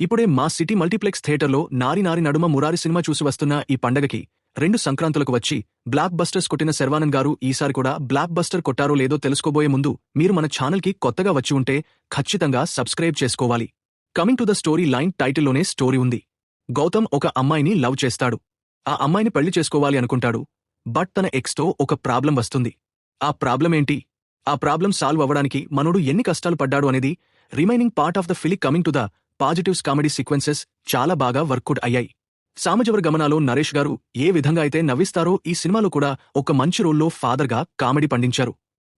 ఇప్పుడే మా city multiplex థియేటర్లో నారి నారి నడుమ మురారి సినిమా చూసి వస్తున్న ఈ పండగకి 2 సంక్రాంతులకు వచ్చి బ్లాక్ బస్టర్స్ కొట్టిన శర్వానంద్ గారు ఈసారి కూడా బ్లాక్ బస్టర్ కొట్టారో లేదో తెలుసుకోబోయే ముందు మీరు మన ఛానల్కి కొత్తగా వచ్చి ఉంటే ఖచ్చితంగా సబ్స్క్రైబ్ చేసుకోవాలి. Coming to the story line టైటిల్లోనే స్టోరీ ఉంది. గౌతమ్ ఒక అమ్మాయిని లవ్ చేస్తాడు. ఆ అమ్మాయిని పెళ్లి చేసుకోవాలి అనుకుంటాడు. బట్ తన ఎక్స్తో ఒక ప్రాబ్లం వస్తుంది. ఆ ప్రాబ్లం ఏంటి? ఆ ప్రాబ్లం సాల్వ్ అవ్వడానికి మనోడు ఎన్ని కష్టాలు పడ్డాడు అనేది remaining part of the film. Coming to the positives, comedy sequences చాలా బాగా వర్కౌట్ అయ్యాయి. సామజవర గమనాలో నరేష్ గారు ఏ విధంగా అయితే నవ్విస్తారో ఈ సినిమాలో కూడా ఒక మంచి రోల్లో ఫాదర్గా కామెడీ పండించారు.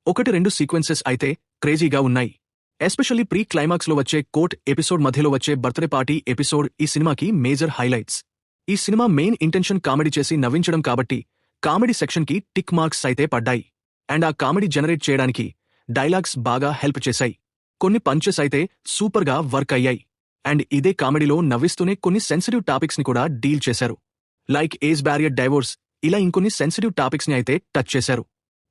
1-2 సీక్వెన్సెస్ అయితే క్రేజీగా ఉన్నాయి. ఎస్పెషల్లీ ప్రీ క్లైమాక్స్లో వచ్చే కోర్ట్ ఎపిసోడ్, మధ్యలో వచ్చే బర్త్డే పార్టీ ఎపిసోడ్ ఈ సినిమాకి మేజర్ హైలైట్స్. ఈ సినిమా మెయిన్ ఇంటెన్షన్ కామెడీ చేసి నవ్వించడం కాబట్టి కామెడీ సెక్షన్కి టిక్ మార్క్స్ అయితే పడ్డాయి. అండ్ ఆ కామెడీ జనరేట్ చేయడానికి డైలాగ్స్ బాగా హెల్ప్ చేశాయి. కొన్ని పంచెస్ అయితే సూపర్గా వర్క్ అయ్యాయి. అండ్ ఇదే కామెడీలో నవ్విస్తూనే కొన్ని సెన్సిటివ్ టాపిక్స్ ని కూడా డీల్ చేశారు. లైక్ ఏజ్ బ్యారియర్, డైవోర్స్, ఇలా ఇంకొన్ని సెన్సిటివ్ టాపిక్స్ ని అయితే టచ్ చేశారు.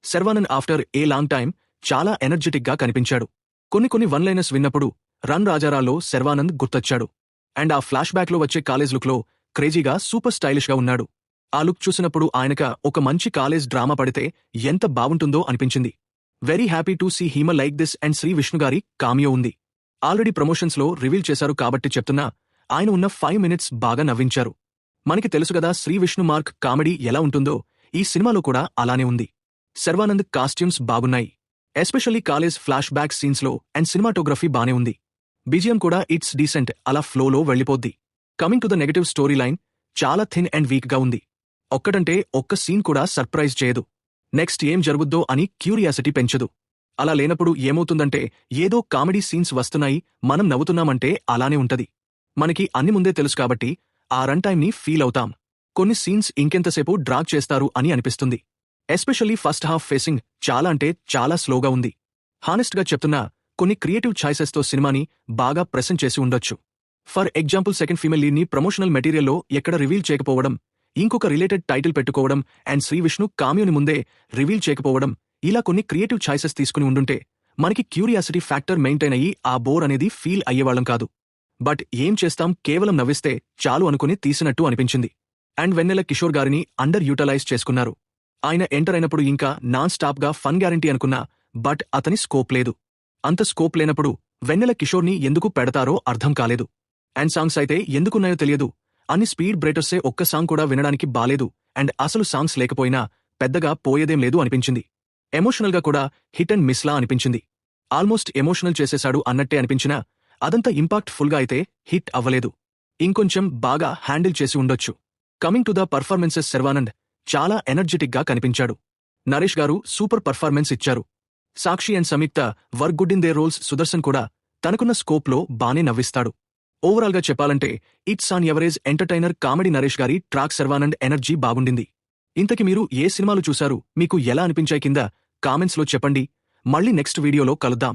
Sharwanand after a long time చాలా ఎనర్జెటిక్ గా కనిపించాడు. కొన్ని వన్ లైనర్స్ విన్నప్పుడు రన్ రాజారాల్లో శర్వానంద్ గుర్తొచ్చాడు. అండ్ ఆ ఫ్లాష్ బ్యాక్ లో వచ్చే కాలేజ్ లుక్ లో క్రేజీగా సూపర్ స్టైలిష్ గా ఉన్నాడు. ఆ లుక్ చూసినప్పుడు ఆయనక ఒక మంచి కాలేజ్ డ్రామా పడితే ఎంత బావుంటుందో అనిపించింది. Very happy to see him like this. And Sri Vishnu గారి కామియో ఉంది. ఆల్రెడీ ప్రమోషన్స్ లో రివీల్ చేశారు కాబట్టి చెప్తున్నా, ఆయన ఉన్న 5 మినిట్స్ బాగా నవ్వించారు. మనకి తెలుసు కదా శ్రీ విష్ణు మార్క్ కామెడీ ఎలా ఉంటుందో, ఈ సినిమాలో కూడా అలానే ఉంది. శర్వానంద్ కాస్ట్యూమ్స్ బాగున్నాయి. Especially college flashback scenes లో. అండ్ సినిమాటోగ్రఫీ బానే ఉంది. బీజిఎం కూడా ఇట్స్ డీసెంట్, అలా ఫ్లోలో వెళ్లిపోద్ది. Coming to the negative story line చాలా థిన్ అండ్ వీక్ గా ఉంది. ఒక్కటంటే ఒక్క సీన్ కూడా సర్ప్రైజ్ చేయదు. నెక్స్ట్ ఏం జరుగుద్దో అని క్యూరియాసిటీ పెంచదు. అలా లేనప్పుడు ఏమవుతుందంటే ఏదో కామెడీ సీన్స్ వస్తున్నాయి, మనం నవ్వుతున్నామంటే అలానే ఉంటది. మనకి అన్ని ముందే తెలుసు కాబట్టి ఆ రన్ టైంని ఫీల్ అవుతాం. కొన్ని సీన్స్ ఇంకెంతసేపు డ్రాగ్ చేస్తారు అని అనిపిస్తుంది. ఎస్పెషల్లీ ఫస్ట్ హాఫ్ ఫేసింగ్ చాలా అంటే చాలా స్లోగా ఉంది. హానెస్ట్ గా చెప్తున్నా, కొన్ని క్రియేటివ్ ఛాయిసెస్ తో సినిమాని బాగా ప్రెజెంట్ చేసి ఉండొచ్చు. For example second female lead ని ప్రమోషనల్ మెటీరియల్లో ఎక్కడ రివీల్ చేయకపోవడం, ఇంకొక రిలేటెడ్ టైటిల్ పెట్టుకోవడం, అండ్ శ్రీ విష్ణు కామియోని ముందే రివీల్ చేయకపోవడం, ఇలా కొన్ని క్రియేటివ్ ఛాయిసెస్ తీసుకుని ఉండుంటే మనకి క్యూరియాసిటీ ఫ్యాక్టర్ మెయింటైన్ అయ్యి ఆ బోర్ అనేది ఫీల్ అయ్యేవాళ్ళం కాదు. బట్ ఏం చేస్తాం, కేవలం నవ్విస్తే చాలు అనుకుని తీసినట్టు అనిపించింది. అండ్ వెన్నెల కిషోర్ గారిని అండర్ యూటిలైజ్ చేసుకున్నారు. ఆయన ఎంటర్ అయినప్పుడు ఇంకా నాన్ స్టాప్ గా ఫన్ గ్యారంటీ అనుకున్నా, బట్ అతని స్కోప్ లేదు. అంత స్కోప్ లేనప్పుడు వెన్నెల కిషోర్ని ఎందుకు పెడతారో అర్థం కాలేదు. అండ్ సాంగ్స్ అయితే ఎందుకున్నాయో తెలియదు. అన్ని స్పీడ్ బ్రేటర్సే, ఒక్క సాంగ్ కూడా వినడానికి బాలేదు. అండ్ అసలు సాంగ్స్ లేకపోయినా పెద్దగా పోయేదేం లేదు అనిపించింది. ఎమోషనల్ గా కూడా హిట్ అండ్ మిస్ లా అనిపించింది. ఆల్మోస్ట్ ఎమోషనల్ చేసేశాడు అన్నట్టే అనిపించినా అదంతా ఇంపాక్ట్ ఫుల్ గా అయితే హిట్ అవ్వలేదు. ఇంకొంచెం బాగా హ్యాండిల్ చేసి ఉండొచ్చు. Coming to the performances, Sharwanand చాలా ఎనర్జెటిక్ గా కనిపించాడు. నరేష్ గారు సూపర్ పర్ఫార్మెన్స్ ఇచ్చారు. Sakshi and Samyuktha work good in the roles. Sudarshan కూడా తనకున్న స్కోప్ లో బానే నవ్విస్తాడు. ఓవరాల్ గా చెప్పాలంటే it's an average entertainer comedy. Naresh గారి ట్రాక్, శర్వానంద్ ఎనర్జీ బాగుండింది. ఇంతకి మీరు ఏ సినిమాలు చూశారు, మీకు ఎలా అనిపించాయి కింద కామెంట్స్ లో చెప్పండి. మళ్ళీ నెక్స్ట్ వీడియోలో కలుద్దాం.